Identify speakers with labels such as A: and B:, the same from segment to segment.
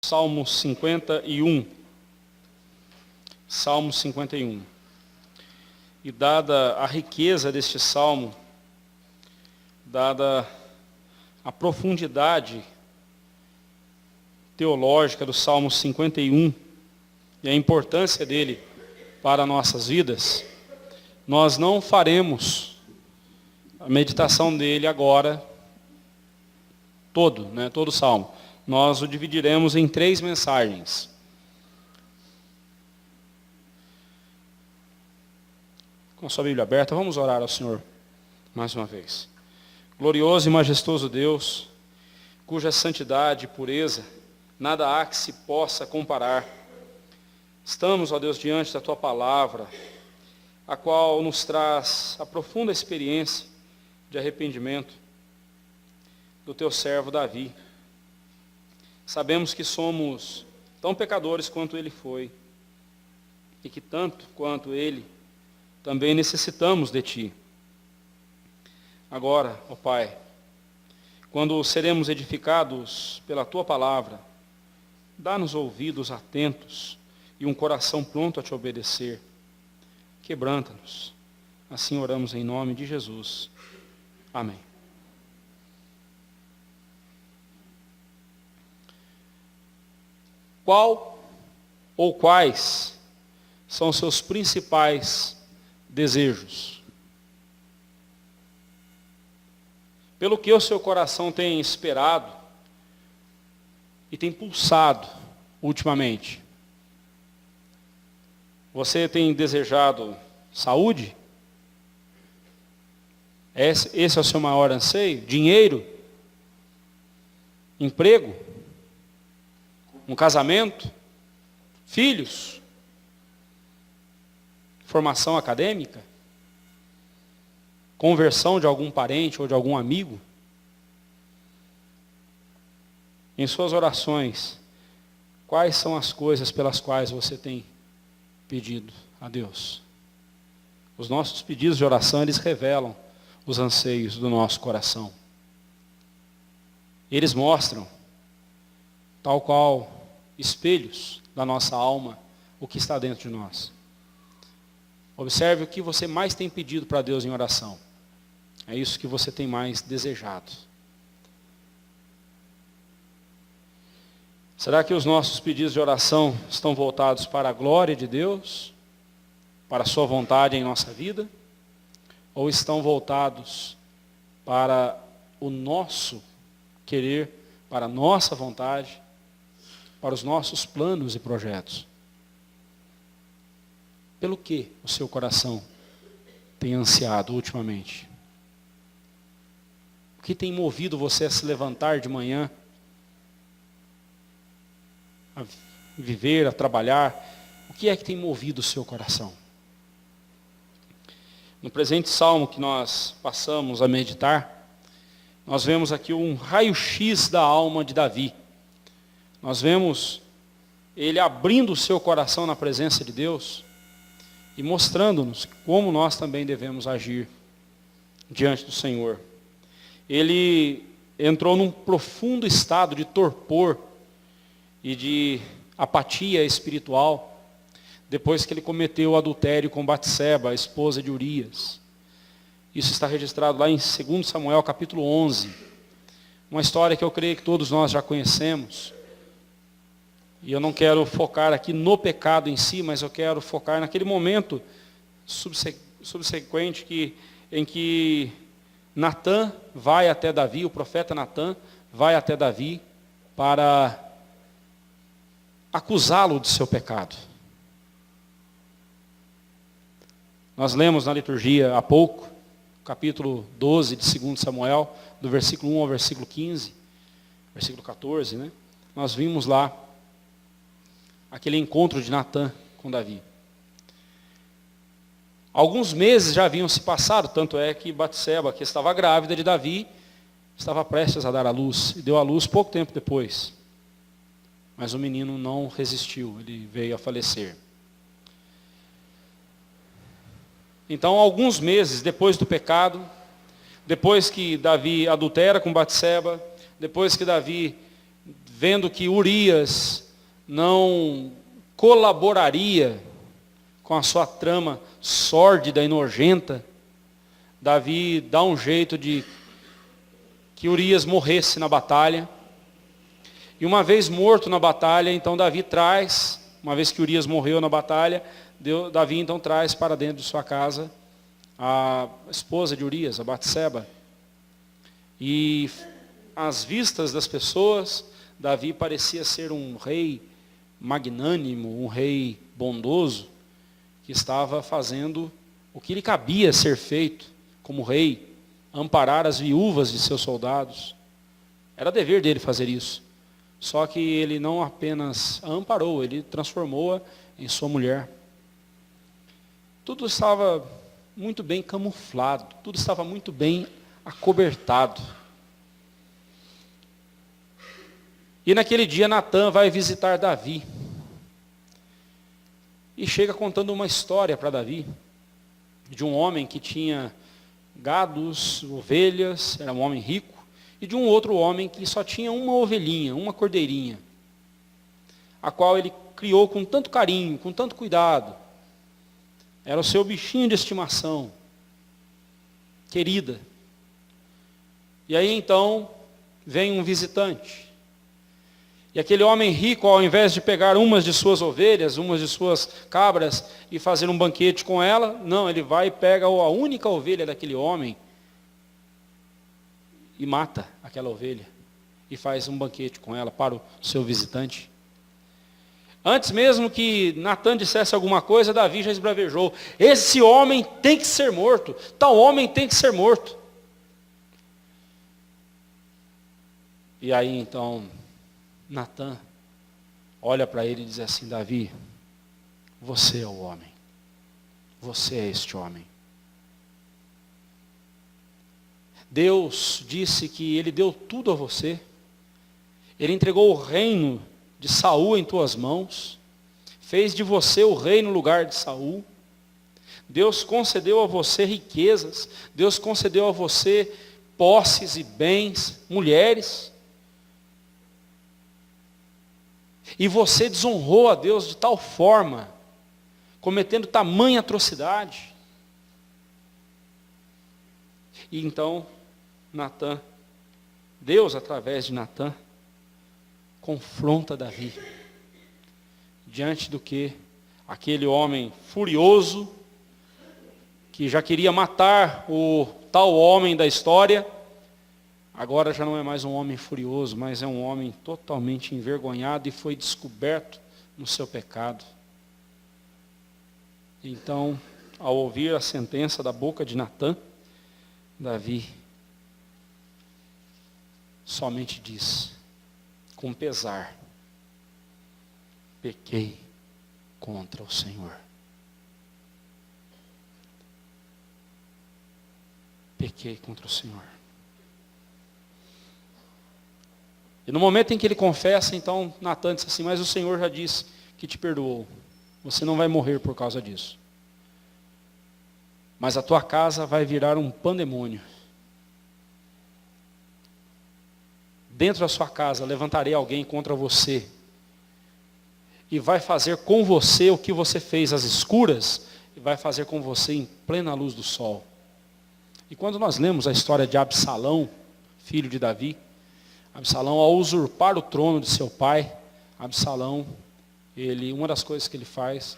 A: Salmo 51. Salmo 51. E dada a riqueza deste salmo, dada a profundidade teológica do Salmo 51 e a importância dele para nossas vidas, nós não faremos a meditação dele agora todo o salmo. Nós o dividiremos em 3 mensagens. Com a sua Bíblia aberta, vamos orar ao Senhor mais uma vez. Glorioso e majestoso Deus, cuja santidade e pureza nada há que se possa comparar. Estamos, ó Deus, diante da Tua palavra, a qual nos traz a profunda experiência de arrependimento do Teu servo Davi. Sabemos que somos tão pecadores quanto ele foi, e que tanto quanto ele, também necessitamos de Ti. Agora, ó Pai, quando seremos edificados pela Tua palavra, dá-nos ouvidos atentos e um coração pronto a Te obedecer. Quebranta-nos. Assim oramos em nome de Jesus. Amém. Qual ou quais são os seus principais desejos? Pelo que o seu coração tem esperado e tem pulsado ultimamente? Você tem desejado saúde? Esse é o seu maior anseio? Dinheiro? Emprego? Um casamento? Filhos? Formação acadêmica? Conversão de algum parente ou de algum amigo? Em suas orações, quais são as coisas pelas quais você tem pedido a Deus? Os nossos pedidos de oração, eles revelam os anseios do nosso coração. Eles mostram, tal qual espelhos da nossa alma, o que está dentro de nós. Observe o que você mais tem pedido para Deus em oração. É isso que você tem mais desejado. Será que os nossos pedidos de oração estão voltados para a glória de Deus? Para a sua vontade em nossa vida? Ou estão voltados para o nosso querer, para a nossa vontade, para os nossos planos e projetos? Pelo que o seu coração tem ansiado ultimamente? O que tem movido você a se levantar de manhã, a viver, a trabalhar? O que é que tem movido o seu coração? No presente salmo que nós passamos a meditar, nós vemos aqui um raio-x da alma de Davi. Nós vemos ele abrindo o seu coração na presença de Deus e mostrando-nos como nós também devemos agir diante do Senhor. Ele entrou num profundo estado de torpor e de apatia espiritual depois que ele cometeu o adultério com Batseba, a esposa de Urias. Isso está registrado lá em 2 Samuel capítulo 11. Uma história que eu creio que todos nós já conhecemos. E eu não quero focar aqui no pecado em si, mas eu quero focar naquele momento subsequente em que Natã vai até Davi, o profeta Natã vai até Davi para acusá-lo de seu pecado. Nós lemos na liturgia há pouco, capítulo 12 de 2 Samuel, do versículo 1 ao versículo 15, versículo 14, né? Nós vimos lá aquele encontro de Natã com Davi. Alguns meses já haviam se passado, tanto é que Batseba, que estava grávida de Davi, estava prestes a dar à luz, e deu à luz pouco tempo depois. Mas o menino não resistiu, ele veio a falecer. Então, alguns meses depois do pecado, depois que Davi adultera com Batseba, depois que Davi vendo que Urias não colaboraria com a sua trama sórdida e nojenta, Davi dá um jeito de que Urias morresse na batalha. E uma vez morto na batalha, então Davi traz, uma vez que Urias morreu na batalha, Davi então traz para dentro de sua casa a esposa de Urias, a Batseba. E às vistas das pessoas, Davi parecia ser um rei magnânimo, um rei bondoso, que estava fazendo o que lhe cabia ser feito como rei, amparar as viúvas de seus soldados. Era dever dele fazer isso. Só que ele não apenas a amparou, ele transformou-a em sua mulher. Tudo estava muito bem camuflado, tudo estava muito bem acobertado. E naquele dia Natã vai visitar Davi. E chega contando uma história para Davi, de um homem que tinha gados, ovelhas, era um homem rico, e de um outro homem que só tinha uma ovelhinha, uma cordeirinha, a qual ele criou com tanto carinho, com tanto cuidado. Era o seu bichinho de estimação, querida. E aí então vem um visitante. E aquele homem rico, ao invés de pegar umas de suas ovelhas, umas de suas cabras, e fazer um banquete com ela, não, ele vai e pega a única ovelha daquele homem e mata aquela ovelha. E faz um banquete com ela para o seu visitante. Antes mesmo que Natã dissesse alguma coisa, Davi já esbravejou: esse homem tem que ser morto, tal homem tem que ser morto. E aí então Natã olha para ele e diz assim: Davi, você é o homem, você é este homem. Deus disse que Ele deu tudo a você, Ele entregou o reino de Saul em tuas mãos, fez de você o rei no lugar de Saul. Deus concedeu a você riquezas, Deus concedeu a você posses e bens, mulheres. E você desonrou a Deus de tal forma, cometendo tamanha atrocidade. E então, Natã, Deus através de Natã, confronta Davi, diante do que aquele homem furioso, que já queria matar o tal homem da história, agora já não é mais um homem furioso, mas é um homem totalmente envergonhado e foi descoberto no seu pecado. Então, ao ouvir a sentença da boca de Natã, Davi somente diz, com pesar: pequei contra o Senhor. Pequei contra o Senhor. E no momento em que ele confessa, então Natã diz assim: mas o Senhor já disse que te perdoou. Você não vai morrer por causa disso. Mas a tua casa vai virar um pandemônio. Dentro da sua casa levantarei alguém contra você. E vai fazer com você o que você fez às escuras, e vai fazer com você em plena luz do sol. E quando nós lemos a história de Absalão, filho de Davi, Absalão, ao usurpar o trono de seu pai, Absalão, uma das coisas que ele faz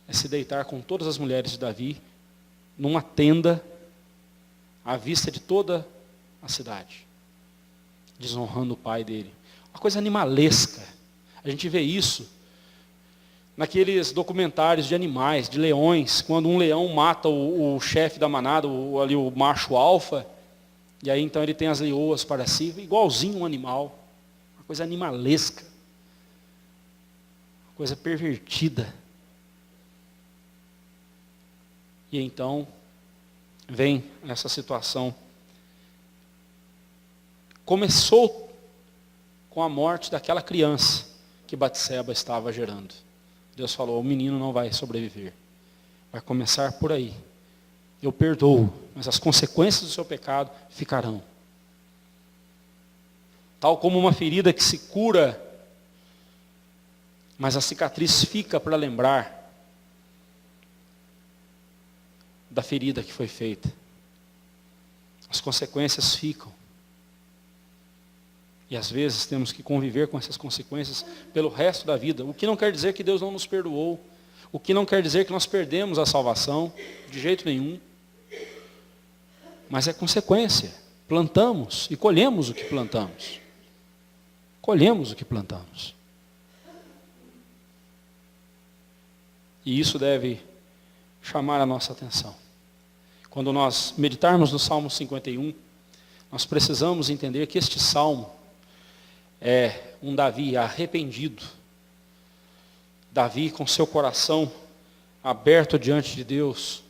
A: é se deitar com todas as mulheres de Davi, numa tenda, à vista de toda a cidade, desonrando o pai dele. Uma coisa animalesca. A gente vê isso naqueles documentários de animais, de leões, quando um leão mata o chefe da manada, ali o macho alfa, e aí então ele tem as leoas para si, igualzinho um animal. Uma coisa animalesca. Uma coisa pervertida. E então vem essa situação. Começou com a morte daquela criança que Batseba estava gerando. Deus falou: o menino não vai sobreviver. Vai começar por aí. Eu perdoo, mas as consequências do seu pecado ficarão. Tal como uma ferida que se cura, mas a cicatriz fica para lembrar da ferida que foi feita. As consequências ficam. E às vezes temos que conviver com essas consequências pelo resto da vida. O que não quer dizer que Deus não nos perdoou. O que não quer dizer que nós perdemos a salvação, de jeito nenhum. Mas é consequência. Plantamos e colhemos o que plantamos. Colhemos o que plantamos. E isso deve chamar a nossa atenção. Quando nós meditarmos no Salmo 51, nós precisamos entender que este salmo é um Davi arrependido. Davi com seu coração aberto diante de Deus,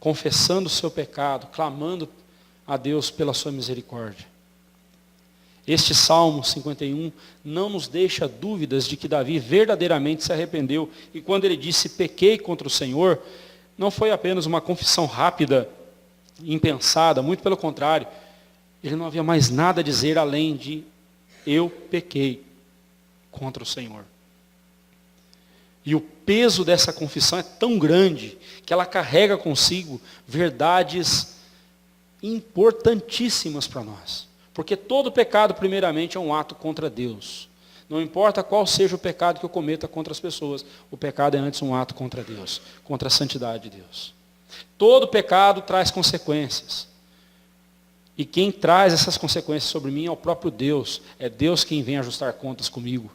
A: confessando o seu pecado, clamando a Deus pela sua misericórdia. Este Salmo 51 não nos deixa dúvidas de que Davi verdadeiramente se arrependeu. E quando ele disse, pequei contra o Senhor, não foi apenas uma confissão rápida, impensada, muito pelo contrário. Ele não havia mais nada a dizer além de, eu pequei contra o Senhor. E o peso dessa confissão é tão grande, que ela carrega consigo verdades importantíssimas para nós. Porque todo pecado, primeiramente, é um ato contra Deus. Não importa qual seja o pecado que eu cometa contra as pessoas, o pecado é antes um ato contra Deus, contra a santidade de Deus. Todo pecado traz consequências. E quem traz essas consequências sobre mim é o próprio Deus. É Deus quem vem ajustar contas comigo.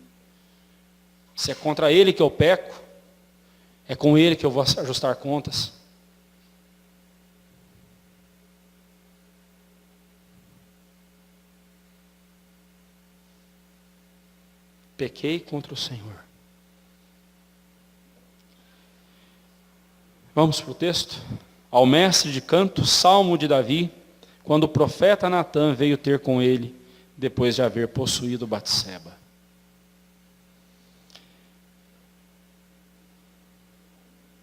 A: Se é contra Ele que eu peco, é com Ele que eu vou ajustar contas. Pequei contra o Senhor. Vamos para o texto? Ao mestre de canto, Salmo de Davi, quando o profeta Natã veio ter com ele, depois de haver possuído Batseba.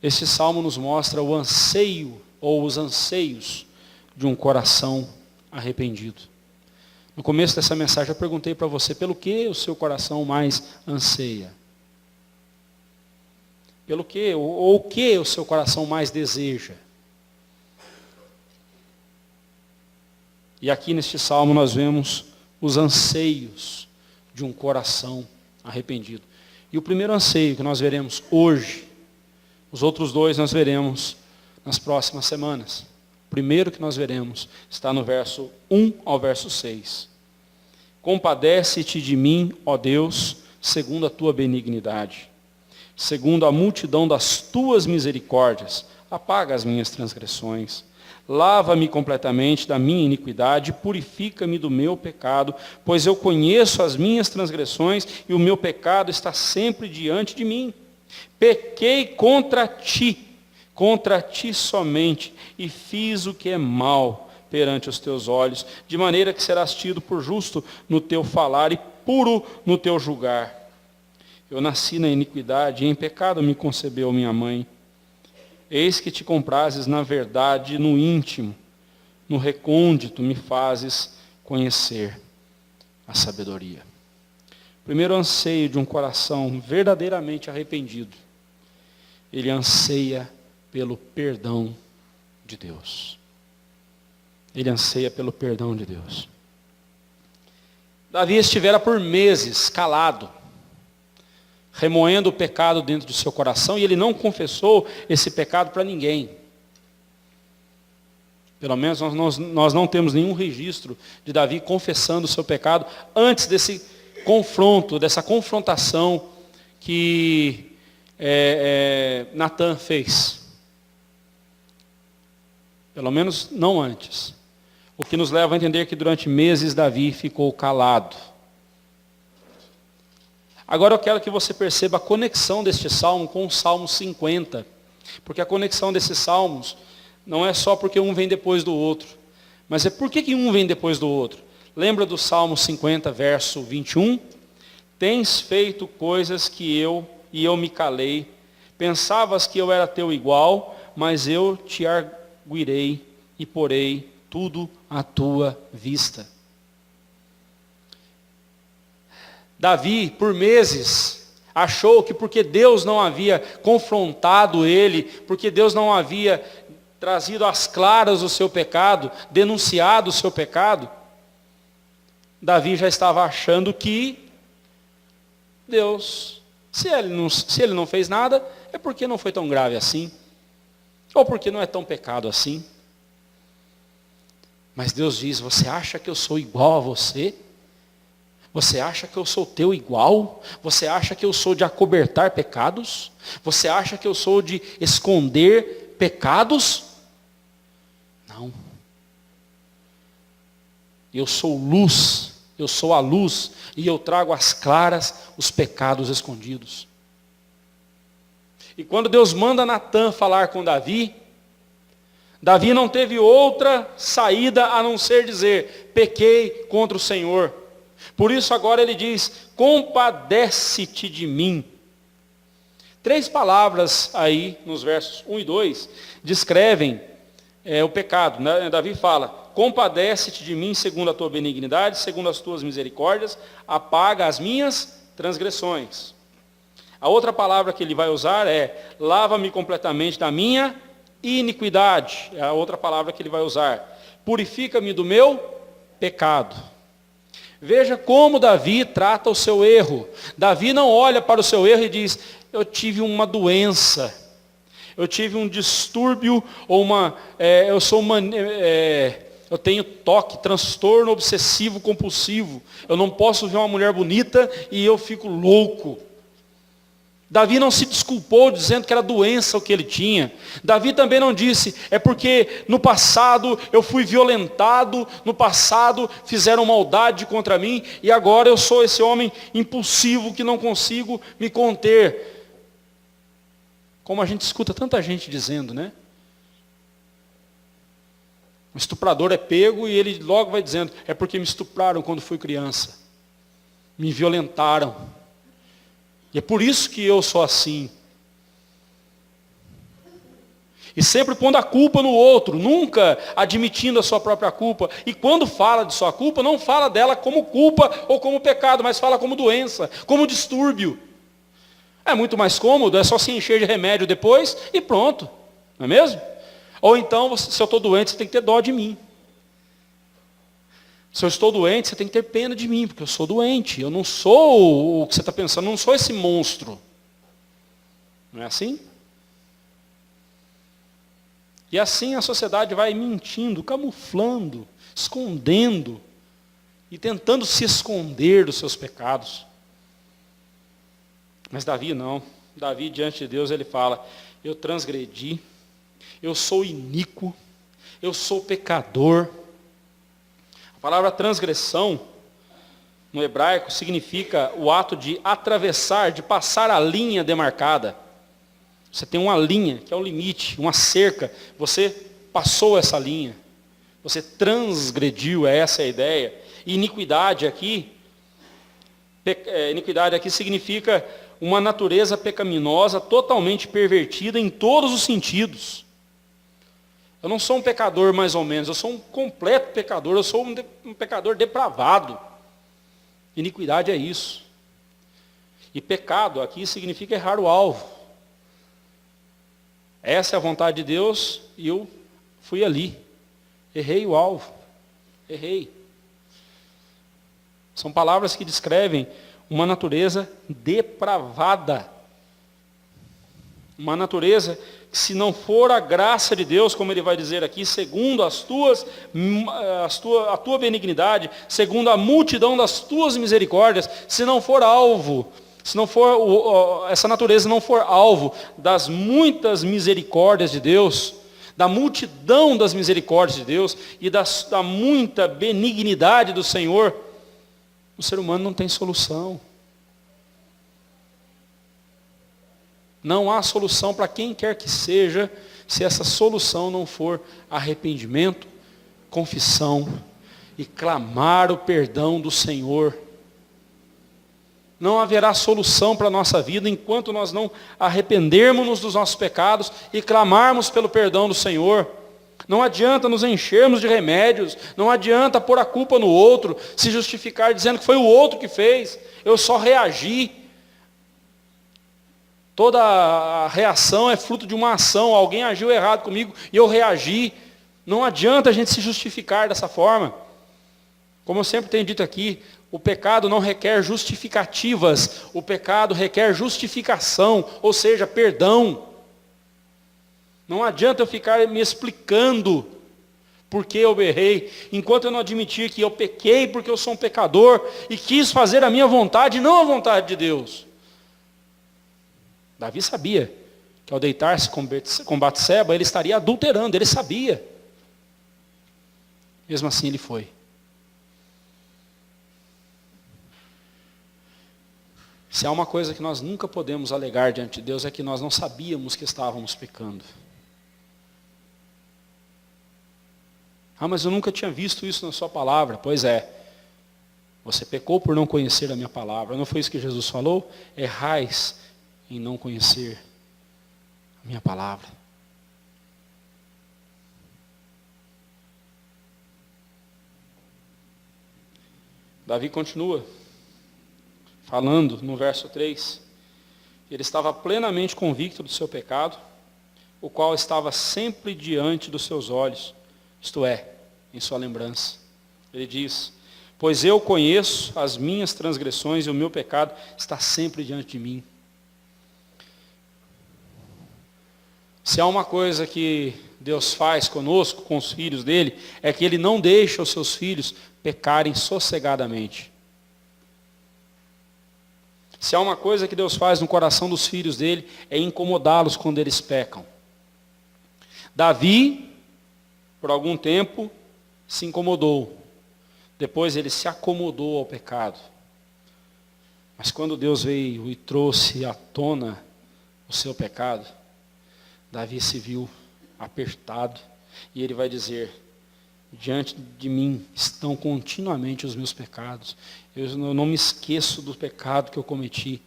A: Este salmo nos mostra o anseio, ou os anseios, de um coração arrependido. No começo dessa mensagem eu perguntei para você, pelo que o seu coração mais anseia? Pelo que, ou o que o seu coração mais deseja? E aqui neste salmo nós vemos os anseios de um coração arrependido. E o primeiro anseio que nós veremos hoje, os outros dois nós veremos nas próximas semanas. O primeiro que nós veremos está no verso 1 ao verso 6. Compadece-te de mim, ó Deus, segundo a tua benignidade. Segundo a multidão das tuas misericórdias, apaga as minhas transgressões. Lava-me completamente da minha iniquidade, purifica-me do meu pecado, pois eu conheço as minhas transgressões e o meu pecado está sempre diante de mim. Pequei contra ti somente, e fiz o que é mal perante os teus olhos, de maneira que serás tido por justo no teu falar e puro no teu julgar. Eu nasci na iniquidade, e em pecado me concebeu minha mãe. Eis que te comprases na verdade, no íntimo, no recôndito me fazes conhecer a sabedoria. Primeiro anseio de um coração verdadeiramente arrependido. Ele anseia pelo perdão de Deus. Ele anseia pelo perdão de Deus. Davi estivera por meses calado, remoendo o pecado dentro do seu coração, e ele não confessou esse pecado para ninguém. Pelo menos nós não temos nenhum registro de Davi confessando o seu pecado antes desse confronto, dessa confrontação que Natã fez. Pelo menos não antes. O que nos leva a entender que durante meses Davi ficou calado. Agora eu quero que você perceba a conexão deste salmo com o Salmo 50. Porque a conexão desses salmos não é só porque um vem depois do outro. Mas é por que um vem depois do outro? Lembra do Salmo 50, verso 21? Tens feito coisas que eu me calei. Pensavas que eu era teu igual, mas eu te arguirei e porei tudo à tua vista. Davi, por meses, achou que porque Deus não havia confrontado ele, porque Deus não havia trazido às claras o seu pecado, denunciado o seu pecado, Davi já estava achando que Deus, se ele não fez nada, é porque não foi tão grave assim, ou porque não é tão pecado assim. Mas Deus diz: você acha que eu sou igual a você? Você acha que eu sou teu igual? Você acha que eu sou de acobertar pecados? Você acha que eu sou de esconder pecados? Não. Eu sou luz, eu sou a luz, e eu trago às claras os pecados escondidos. E quando Deus manda Natã falar com Davi, Davi não teve outra saída a não ser dizer: pequei contra o Senhor. Por isso agora ele diz: compadece-te de mim. 3 palavras aí nos versos 1 e 2 descrevem o pecado, né? Davi fala: compadece-te de mim segundo a tua benignidade, segundo as tuas misericórdias, apaga as minhas transgressões. A outra palavra que ele vai usar é: lava-me completamente da minha iniquidade. É a outra palavra que ele vai usar: purifica-me do meu pecado. Veja como Davi trata o seu erro. Davi não olha para o seu erro e diz: eu tive uma doença, eu tive um distúrbio, ou eu tenho toque, transtorno obsessivo compulsivo, eu não posso ver uma mulher bonita e eu fico louco. Davi não se desculpou dizendo que era doença o que ele tinha. Davi também não disse: é porque no passado eu fui violentado, no passado fizeram maldade contra mim, e agora eu sou esse homem impulsivo que não consigo me conter. Como a gente escuta tanta gente dizendo, né? O estuprador é pego e ele logo vai dizendo: é porque me estupraram quando fui criança, me violentaram. E é por isso que eu sou assim. E sempre pondo a culpa no outro, nunca admitindo a sua própria culpa. E quando fala de sua culpa, não fala dela como culpa ou como pecado, mas fala como doença, como distúrbio. É muito mais cômodo, é só se encher de remédio depois e pronto, não é mesmo? Ou então, se eu estou doente, você tem que ter dó de mim. Se eu estou doente, você tem que ter pena de mim, porque eu sou doente. Eu não sou o que você está pensando, eu não sou esse monstro. Não é assim? E assim a sociedade vai mentindo, camuflando, escondendo e tentando se esconder dos seus pecados. Mas Davi não. Davi, diante de Deus, ele fala: eu transgredi, eu sou iníquo, eu sou pecador. A palavra transgressão, no hebraico, significa o ato de atravessar, de passar a linha demarcada. Você tem uma linha, que é o limite, uma cerca. Você passou essa linha. Você transgrediu, essa é a ideia. E iniquidade aqui significa uma natureza pecaminosa, totalmente pervertida em todos os sentidos. Eu não sou um pecador mais ou menos, eu sou um completo pecador, eu sou um pecador depravado. Iniquidade é isso. E pecado aqui significa errar o alvo. Essa é a vontade de Deus e eu fui ali. Errei o alvo. Errei. São palavras que descrevem uma natureza depravada. Uma natureza que, se não for a graça de Deus, como ele vai dizer aqui, segundo a tua benignidade, segundo a multidão das tuas misericórdias, se não for alvo, se não for essa natureza não for alvo das muitas misericórdias de Deus, da multidão das misericórdias de Deus e da muita benignidade do Senhor, o ser humano não tem solução. Não há solução para quem quer que seja, se essa solução não for arrependimento, confissão e clamar o perdão do Senhor. Não haverá solução para a nossa vida enquanto nós não arrependermos-nos dos nossos pecados e clamarmos pelo perdão do Senhor. Não adianta nos enchermos de remédios, não adianta pôr a culpa no outro, se justificar dizendo que foi o outro que fez, eu só reagi. Toda a reação é fruto de uma ação, alguém agiu errado comigo e eu reagi. Não adianta a gente se justificar dessa forma. Como eu sempre tenho dito aqui, o pecado não requer justificativas, o pecado requer justificação, ou seja, perdão. Não adianta eu ficar me explicando por que eu errei, enquanto eu não admitir que eu pequei porque eu sou um pecador e quis fazer a minha vontade e não a vontade de Deus. Davi sabia que ao deitar-se com Batseba, ele estaria adulterando, ele sabia. Mesmo assim ele foi. Se há uma coisa que nós nunca podemos alegar diante de Deus é que nós não sabíamos que estávamos pecando. Ah, mas eu nunca tinha visto isso na sua palavra. Pois é. Você pecou por não conhecer a minha palavra. Não foi isso que Jesus falou? Errais em não conhecer a minha palavra. Davi continua falando no verso 3. Ele estava plenamente convicto do seu pecado, o qual estava sempre diante dos seus olhos, isto é, em sua lembrança. Ele diz: pois eu conheço as minhas transgressões e o meu pecado está sempre diante de mim. Se há uma coisa que Deus faz conosco, com os filhos dele, é que ele não deixa os seus filhos pecarem sossegadamente. Se há uma coisa que Deus faz no coração dos filhos dele, é incomodá-los quando eles pecam. Davi, por algum tempo, se incomodou. Depois ele se acomodou ao pecado. Mas quando Deus veio e trouxe à tona o seu pecado, Davi se viu apertado. E ele vai dizer: diante de mim estão continuamente os meus pecados. Eu não me esqueço do pecado que eu cometi.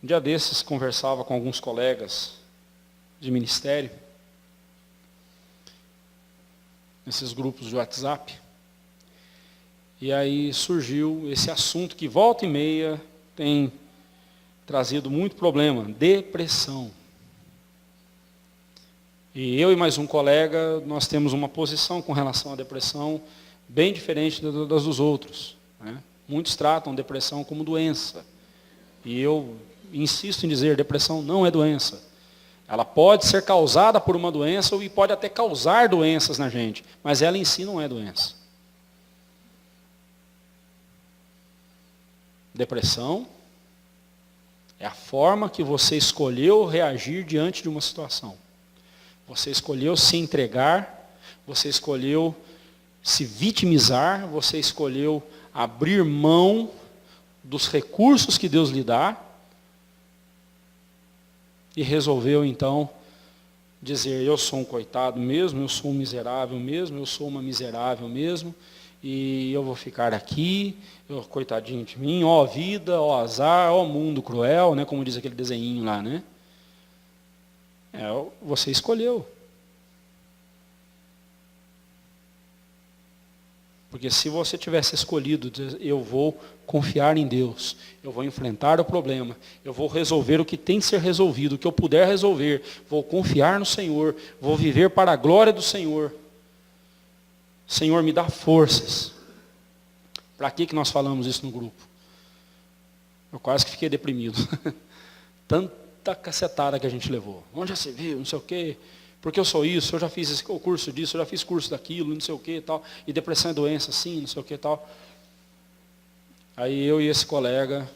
A: Um dia desses, conversava com alguns colegas de ministério, nesses grupos de WhatsApp, e aí surgiu esse assunto que volta e meia tem trazido muito problema: depressão. E eu e mais um colega, nós temos uma posição com relação à depressão bem diferente das dos outros, né? Muitos tratam depressão como doença. E eu insisto em dizer, depressão não é doença. Ela pode ser causada por uma doença e pode até causar doenças na gente, mas ela em si não é doença. Depressão é a forma que você escolheu reagir diante de uma situação. Você escolheu se entregar, você escolheu se vitimizar, você escolheu abrir mão dos recursos que Deus lhe dá e resolveu então dizer: eu sou um coitado mesmo, eu sou um miserável mesmo, eu sou uma miserável mesmo, e eu vou ficar aqui, coitadinho de mim, ó vida, ó azar, ó mundo cruel, né, como diz aquele desenhinho lá, né? Você escolheu. Porque se você tivesse escolhido, eu vou confiar em Deus, eu vou enfrentar o problema, eu vou resolver o que tem que ser resolvido, o que eu puder resolver, vou confiar no Senhor, vou viver para a glória do Senhor. Senhor, me dá forças. Para que nós falamos isso no grupo? Eu quase que fiquei deprimido. Tanta cacetada que a gente levou. Onde já se viu, não sei o quê. Porque eu sou isso, eu já fiz o curso disso, eu já fiz curso daquilo, não sei o quê e tal. E depressão é doença, sim, não sei o quê e tal. Aí eu e esse colega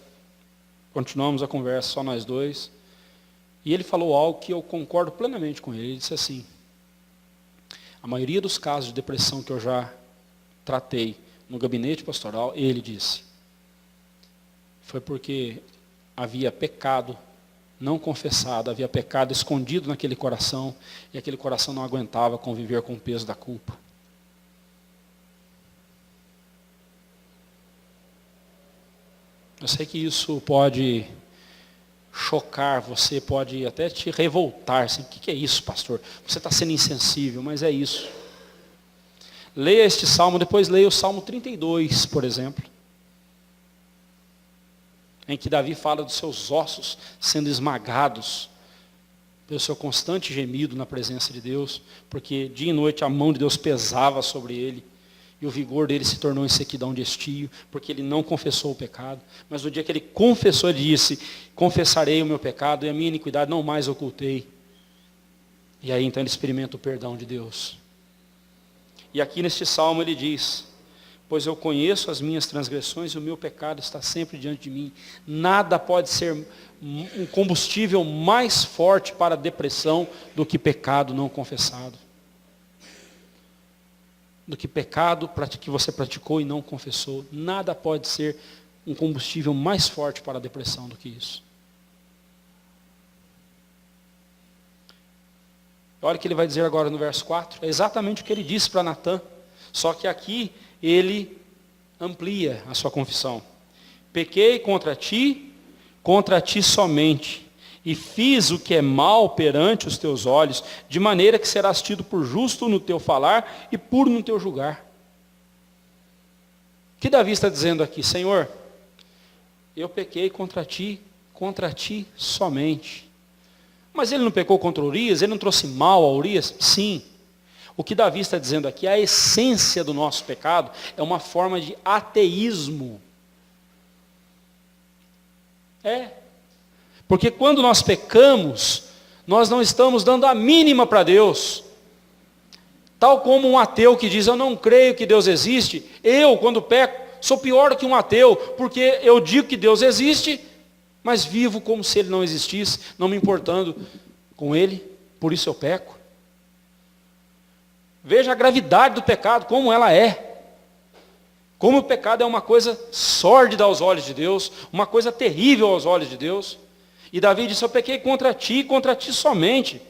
A: continuamos a conversa, só nós dois. E ele falou algo que eu concordo plenamente com ele. Ele disse assim: a maioria dos casos de depressão que eu já tratei no gabinete pastoral, ele disse, foi porque havia pecado não confessado, havia pecado escondido naquele coração, e aquele coração não aguentava conviver com o peso da culpa. Eu sei que isso pode chocar, você pode até te revoltar. Assim, o que é isso, pastor? Você está sendo insensível, mas é isso. Leia este salmo, depois leia o Salmo 32, por exemplo, em que Davi fala dos seus ossos sendo esmagados pelo seu constante gemido na presença de Deus, porque dia e noite a mão de Deus pesava sobre ele, e o vigor dele se tornou em sequidão de estio, porque ele não confessou o pecado. Mas no dia que ele confessou, ele disse: confessarei o meu pecado, e a minha iniquidade não mais ocultei. E aí então ele experimenta o perdão de Deus. E aqui neste salmo ele diz: pois eu conheço as minhas transgressões e o meu pecado está sempre diante de mim. Nada pode ser um combustível mais forte para a depressão do que pecado não confessado. Do que pecado que você praticou e não confessou. Nada pode ser um combustível mais forte para a depressão do que isso. Olha o que ele vai dizer agora no verso 4. É exatamente o que ele disse para Natã. Só que aqui ele amplia a sua confissão. Pequei contra ti somente, e fiz o que é mal perante os teus olhos, de maneira que serás tido por justo no teu falar e puro no teu julgar. O que Davi está dizendo aqui? Senhor, eu pequei contra ti somente. Mas ele não pecou contra Urias? Ele não trouxe mal a Urias? Sim. O que Davi está dizendo aqui, a essência do nosso pecado, é uma forma de ateísmo. Porque quando nós pecamos, nós não estamos dando a mínima para Deus. Tal como um ateu que diz: eu não creio que Deus existe. Eu, quando peco, sou pior do que um ateu, porque eu digo que Deus existe, mas vivo como se Ele não existisse, não me importando com Ele, por isso eu peco. Veja a gravidade do pecado, como ela é. Como o pecado é uma coisa sórdida aos olhos de Deus, uma coisa terrível aos olhos de Deus. E Davi disse: eu pequei contra ti somente.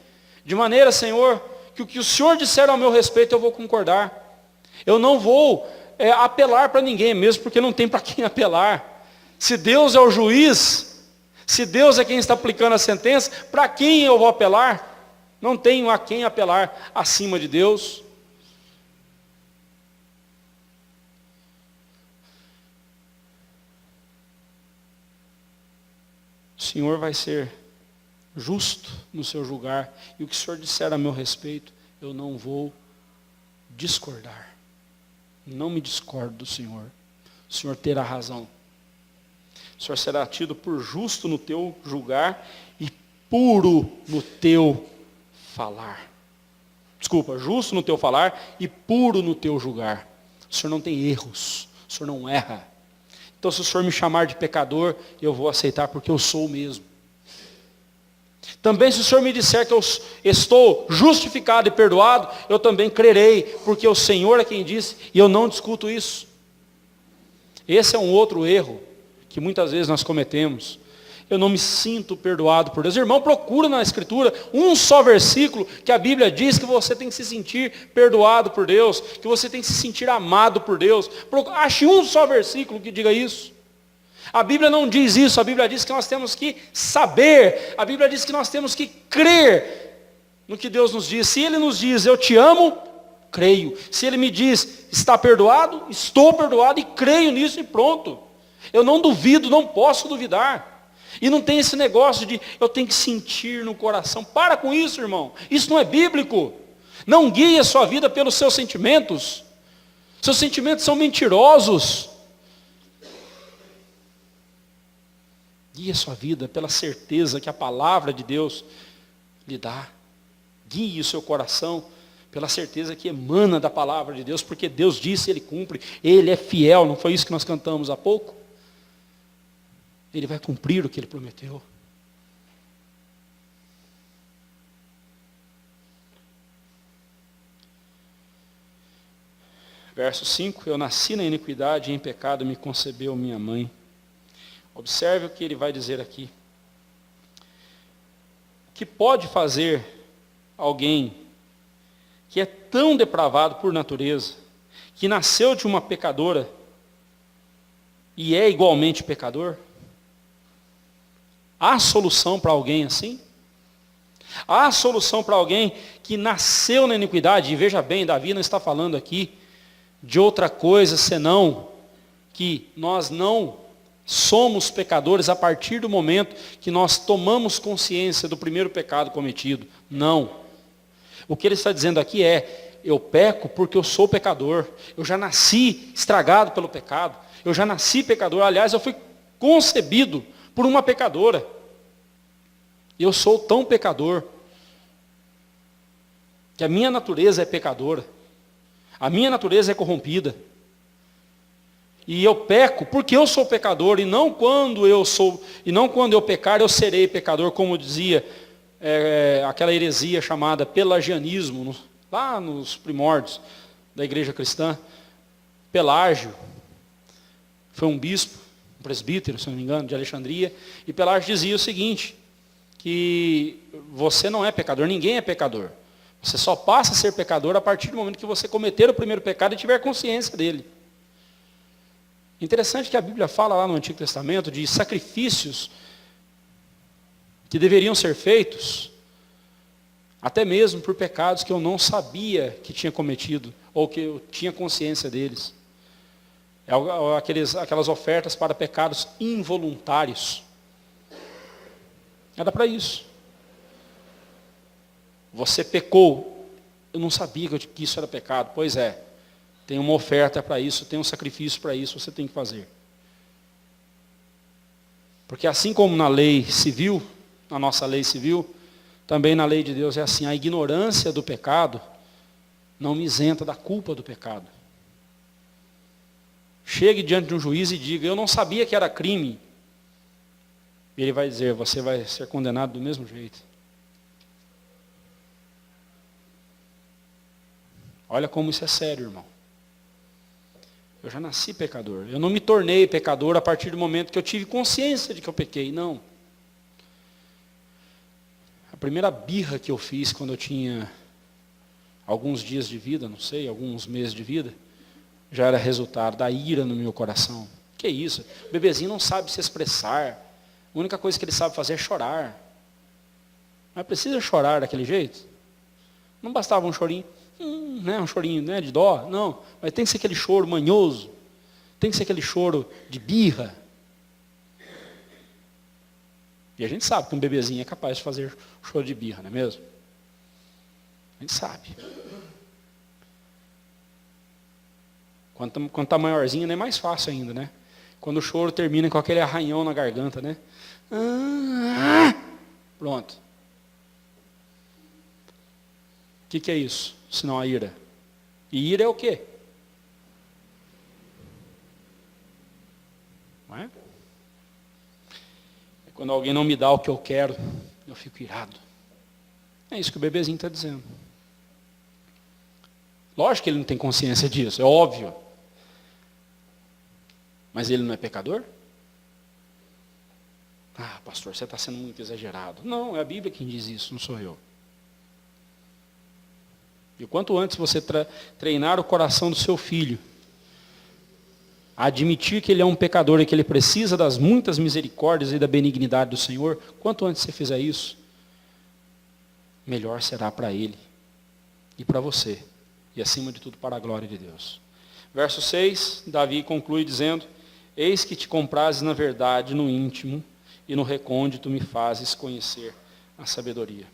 A: De maneira, Senhor, que o que o Senhor disser ao meu respeito eu vou concordar. Eu não vou apelar para ninguém, mesmo porque não tem para quem apelar. Se Deus é o juiz, se Deus é quem está aplicando a sentença, para quem eu vou apelar? Não tenho a quem apelar acima de Deus. O Senhor vai ser justo no seu julgar, e o que o Senhor disser a meu respeito, eu não vou discordar. Não me discordo do Senhor. O Senhor terá razão. O Senhor será tido por justo no teu julgar e puro no teu falar. Desculpa, justo no teu falar e puro no teu julgar. O Senhor não tem erros, o Senhor não erra. Então, se o Senhor me chamar de pecador, eu vou aceitar, porque eu sou o mesmo. Também, se o Senhor me disser que eu estou justificado e perdoado, eu também crerei, porque o Senhor é quem disse, e eu não discuto isso. Esse é um outro erro que muitas vezes nós cometemos. Eu não me sinto perdoado por Deus. Irmão, procura na Escritura um só versículo que a Bíblia diz que você tem que se sentir perdoado por Deus, que você tem que se sentir amado por Deus. Ache um só versículo que diga isso. A Bíblia não diz isso, a Bíblia diz que nós temos que saber, a Bíblia diz que nós temos que crer no que Deus nos diz. Se Ele nos diz: eu te amo, creio. Se Ele me diz: está perdoado, estou perdoado e creio nisso e pronto. Eu não duvido, não posso duvidar. E não tem esse negócio de eu tenho que sentir no coração. Para com isso, irmão. Isso não é bíblico. Não guie a sua vida pelos seus sentimentos. Seus sentimentos são mentirosos. Guie a sua vida pela certeza que a palavra de Deus lhe dá. Guie o seu coração pela certeza que emana da palavra de Deus, porque Deus disse, Ele cumpre, Ele é fiel. Não foi isso que nós cantamos há pouco? Ele vai cumprir o que Ele prometeu. Verso 5, eu nasci na iniquidade e em pecado me concebeu minha mãe. Observe o que ele vai dizer aqui. O que pode fazer alguém que é tão depravado por natureza, que nasceu de uma pecadora e é igualmente pecador? Há solução para alguém assim? Há solução para alguém que nasceu na iniquidade? E veja bem, Davi não está falando aqui de outra coisa senão que nós não somos pecadores a partir do momento que nós tomamos consciência do primeiro pecado cometido. Não. O que ele está dizendo aqui é: eu peco porque eu sou pecador. Eu já nasci estragado pelo pecado. Eu já nasci pecador. Aliás, eu fui concebido por uma pecadora. Eu sou tão pecador que a minha natureza é pecadora. A minha natureza é corrompida. E eu peco porque eu sou pecador, e não quando eu pecar eu serei pecador, como dizia aquela heresia chamada pelagianismo, lá nos primórdios da igreja cristã. Pelágio foi um bispo, um presbítero, se não me engano, de Alexandria, e Pelágio dizia o seguinte, que você não é pecador, ninguém é pecador. Você só passa a ser pecador a partir do momento que você cometer o primeiro pecado e tiver consciência dele. Interessante que a Bíblia fala lá no Antigo Testamento de sacrifícios que deveriam ser feitos, até mesmo por pecados que eu não sabia que tinha cometido, ou que eu tinha consciência deles. Aquelas ofertas para pecados involuntários. Era para isso. Você pecou, eu não sabia que isso era pecado. Pois é. Tem uma oferta para isso, tem um sacrifício para isso, você tem que fazer. Porque assim como na lei civil, na nossa lei civil, também na lei de Deus é assim, a ignorância do pecado não me isenta da culpa do pecado. Chegue diante de um juiz e diga: eu não sabia que era crime. Ele vai dizer: você vai ser condenado do mesmo jeito. Olha como isso é sério, irmão. Eu já nasci pecador. Eu não me tornei pecador a partir do momento que eu tive consciência de que eu pequei. Não. A primeira birra que eu fiz quando eu tinha alguns dias de vida, não sei, alguns meses de vida, já era resultado da ira no meu coração. Que isso? O bebezinho não sabe se expressar. A única coisa que ele sabe fazer é chorar. Mas precisa chorar daquele jeito? Não bastava um chorinho. Um chorinho, né, de dó, não, mas tem que ser aquele choro manhoso, tem que ser aquele choro de birra. E a gente sabe que um bebezinho é capaz de fazer choro de birra, não é mesmo? A gente sabe. Quando está maiorzinho, é mais fácil ainda, né? Quando o choro termina com aquele arranhão na garganta, né? Pronto. O que é isso? Senão a ira. E ira é o quê? Não é? É quando alguém não me dá o que eu quero, eu fico irado. É isso que o bebezinho está dizendo. Lógico que ele não tem consciência disso, é óbvio. Mas ele não é pecador? Ah, pastor, você está sendo muito exagerado. Não, é a Bíblia quem diz isso, não sou eu. E quanto antes você treinar o coração do seu filho a admitir que ele é um pecador e que ele precisa das muitas misericórdias e da benignidade do Senhor, quanto antes você fizer isso, melhor será para ele e para você, e acima de tudo para a glória de Deus. Verso 6, Davi conclui dizendo: eis que te comprases na verdade no íntimo, e no recôndito me fazes conhecer a sabedoria.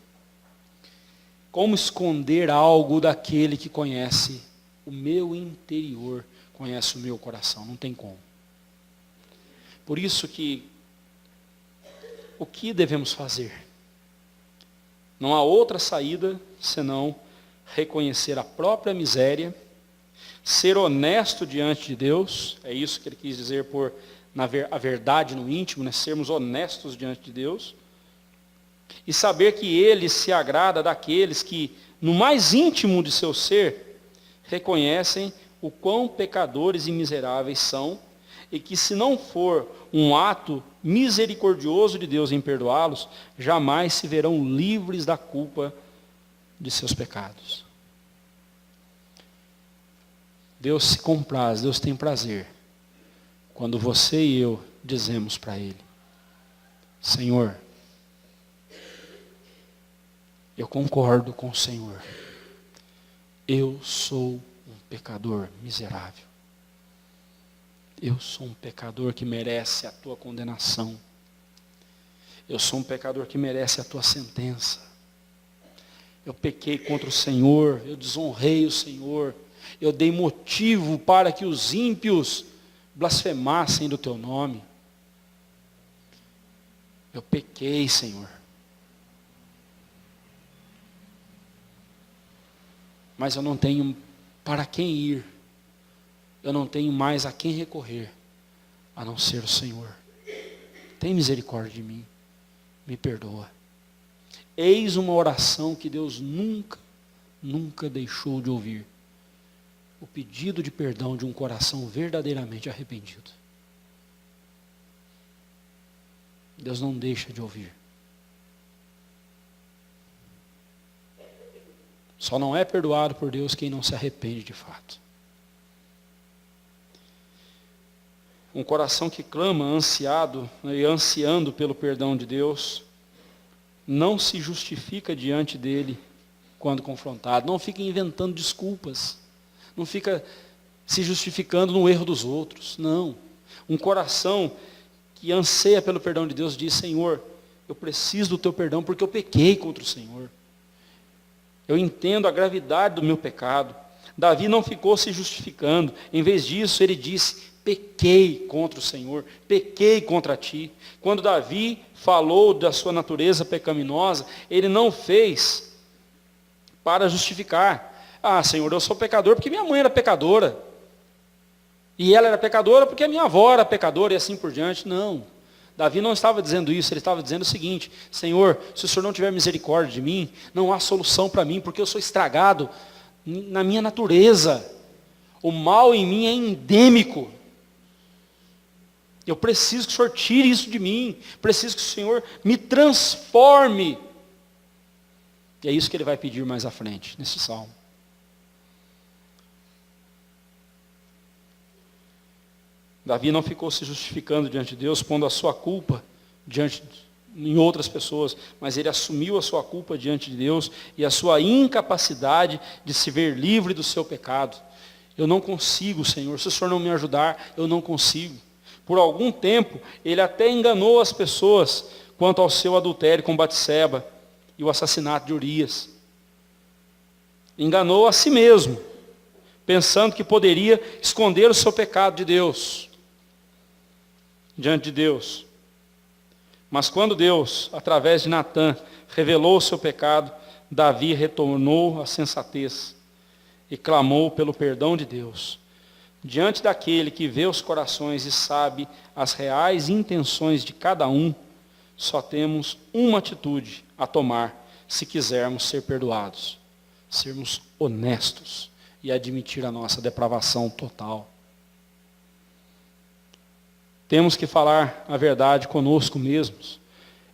A: Como esconder algo daquele que conhece o meu interior, conhece o meu coração? Não tem como. Por isso que, o que devemos fazer? Não há outra saída senão reconhecer a própria miséria, ser honesto diante de Deus, é isso que ele quis dizer por a verdade no íntimo, né? Sermos honestos diante de Deus, e saber que Ele se agrada daqueles que, no mais íntimo de seu ser, reconhecem o quão pecadores e miseráveis são, e que se não for um ato misericordioso de Deus em perdoá-los, jamais se verão livres da culpa de seus pecados. Deus se compraz, Deus tem prazer, quando você e eu dizemos para Ele: Senhor, eu concordo com o Senhor. Eu sou um pecador miserável. Eu sou um pecador que merece a tua condenação. Eu sou um pecador que merece a tua sentença. Eu pequei contra o Senhor, eu desonrei o Senhor. Eu dei motivo para que os ímpios blasfemassem do teu nome. Eu pequei, Senhor. Mas eu não tenho para quem ir. Eu não tenho mais a quem recorrer, a não ser o Senhor. Tem misericórdia de mim. Me perdoa. Eis uma oração que Deus nunca deixou de ouvir. O pedido de perdão de um coração verdadeiramente arrependido. Deus não deixa de ouvir. Só não é perdoado por Deus quem não se arrepende de fato. Um coração que clama, ansiado e ansiando pelo perdão de Deus, não se justifica diante dele quando confrontado. Não fica inventando desculpas. Não fica se justificando no erro dos outros. Não. Um coração que anseia pelo perdão de Deus diz: Senhor, eu preciso do teu perdão porque eu pequei contra o Senhor. Eu entendo a gravidade do meu pecado. Davi não ficou se justificando. Em vez disso, ele disse: pequei contra o Senhor, pequei contra ti. Quando Davi falou da sua natureza pecaminosa, ele não fez para justificar. Ah, Senhor, eu sou pecador porque minha mãe era pecadora. E ela era pecadora porque a minha avó era pecadora e assim por diante. Não. Davi não estava dizendo isso, ele estava dizendo o seguinte: Senhor, se o Senhor não tiver misericórdia de mim, não há solução para mim, porque eu sou estragado na minha natureza. O mal em mim é endêmico. Eu preciso que o Senhor tire isso de mim. Preciso que o Senhor me transforme. E é isso que ele vai pedir mais à frente, nesse salmo. Davi não ficou se justificando diante de Deus, pondo a sua culpa em outras pessoas, mas ele assumiu a sua culpa diante de Deus e a sua incapacidade de se ver livre do seu pecado. Eu não consigo, Senhor, se o Senhor não me ajudar, eu não consigo. Por algum tempo, ele até enganou as pessoas quanto ao seu adultério com Batseba e o assassinato de Urias. Enganou a si mesmo, pensando que poderia esconder o seu pecado de Deus, diante de Deus. Mas quando Deus, através de Natã, revelou o seu pecado, Davi retornou à sensatez e clamou pelo perdão de Deus. Diante daquele que vê os corações e sabe as reais intenções de cada um, só temos uma atitude a tomar se quisermos ser perdoados: sermos honestos e admitir a nossa depravação total. Temos que falar a verdade conosco mesmos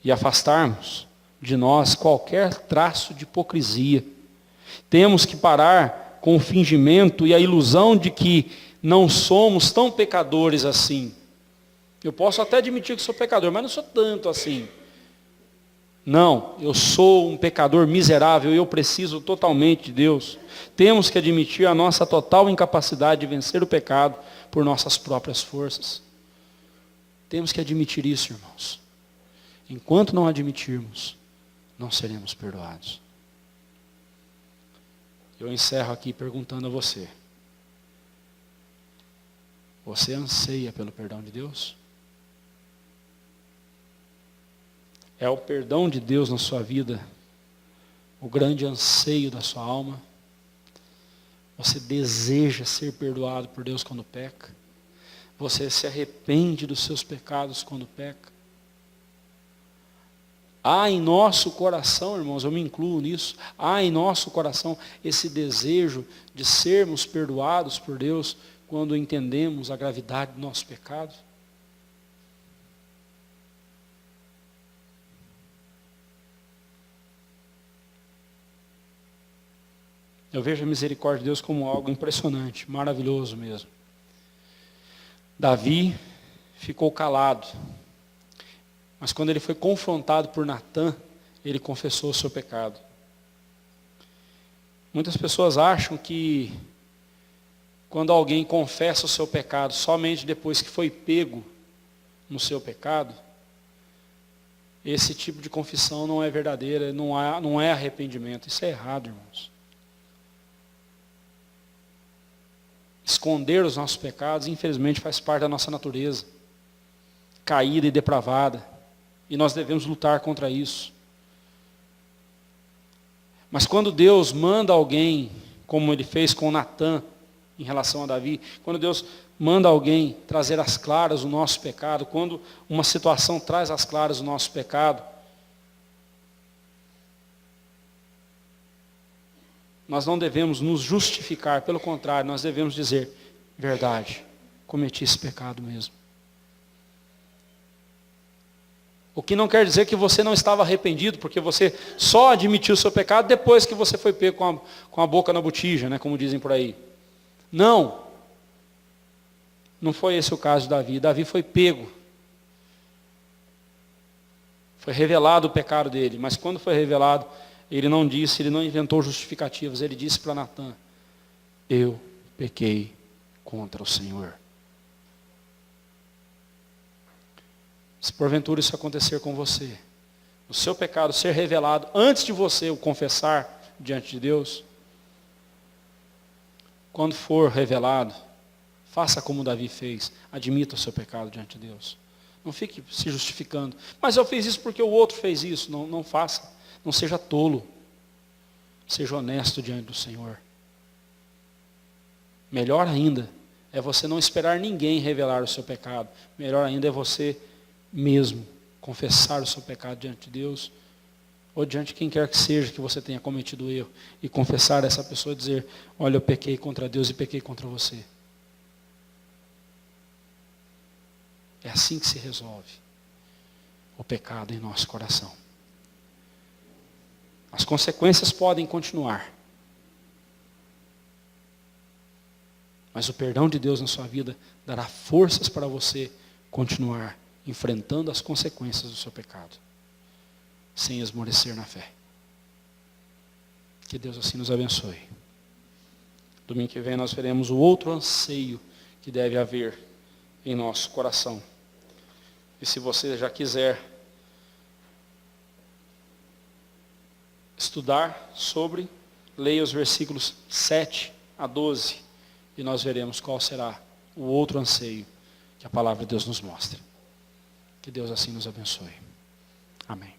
A: e afastarmos de nós qualquer traço de hipocrisia. Temos que parar com o fingimento e a ilusão de que não somos tão pecadores assim. Eu posso até admitir que sou pecador, mas não sou tanto assim. Não, eu sou um pecador miserável e eu preciso totalmente de Deus. Temos que admitir a nossa total incapacidade de vencer o pecado por nossas próprias forças. Temos que admitir isso, irmãos. Enquanto não admitirmos, não seremos perdoados. Eu encerro aqui perguntando a você: você anseia pelo perdão de Deus? É o perdão de Deus na sua vida o grande anseio da sua alma? Você deseja ser perdoado por Deus quando peca? Você se arrepende dos seus pecados quando peca? Há em nosso coração, irmãos, eu me incluo nisso, há em nosso coração esse desejo de sermos perdoados por Deus quando entendemos a gravidade do nosso pecado? Eu vejo a misericórdia de Deus como algo impressionante, maravilhoso mesmo. Davi ficou calado, Mas quando ele foi confrontado por Natã, ele confessou o seu pecado. Muitas pessoas acham que quando alguém confessa o seu pecado somente depois que foi pego no seu pecado, esse tipo de confissão não é verdadeira, não é arrependimento. Isso é errado, irmãos. Esconder os nossos pecados, infelizmente, faz parte da nossa natureza, caída e depravada, e nós devemos lutar contra isso. Mas quando Deus manda alguém, como ele fez com Natã, em relação a Davi, quando Deus manda alguém trazer às claras o nosso pecado, quando uma situação traz às claras o nosso pecado, nós não devemos nos justificar, pelo contrário, nós devemos dizer, verdade, cometi esse pecado mesmo. O que não quer dizer que você não estava arrependido, porque você só admitiu o seu pecado depois que você foi pego com a boca na botija, né, como dizem por aí. Não. Não foi esse o caso de Davi. Davi foi pego. Foi revelado o pecado dele, mas quando foi revelado, ele não inventou justificativas, ele disse para Natã, eu pequei contra o Senhor. Se porventura isso acontecer com você, o seu pecado ser revelado antes de você o confessar diante de Deus, quando for revelado, faça como Davi fez, admita o seu pecado diante de Deus. Não fique se justificando. Mas eu fiz isso porque o outro fez isso. Não faça. Não seja tolo. Seja honesto diante do Senhor. Melhor ainda é você não esperar ninguém revelar o seu pecado. Melhor ainda é você mesmo confessar o seu pecado diante de Deus, ou diante de quem quer que seja que você tenha cometido erro, e confessar a essa pessoa e dizer, olha, eu pequei contra Deus e pequei contra você. É assim que se resolve o pecado em nosso coração. As consequências podem continuar, mas o perdão de Deus na sua vida dará forças para você continuar enfrentando as consequências do seu pecado, sem esmorecer na fé. Que Deus assim nos abençoe. Domingo que vem nós veremos o outro anseio que deve haver em nosso coração. E se você já quiser estudar sobre, leia os versículos 7 a 12, e nós veremos qual será o outro anseio que a palavra de Deus nos mostra. Que Deus assim nos abençoe. Amém.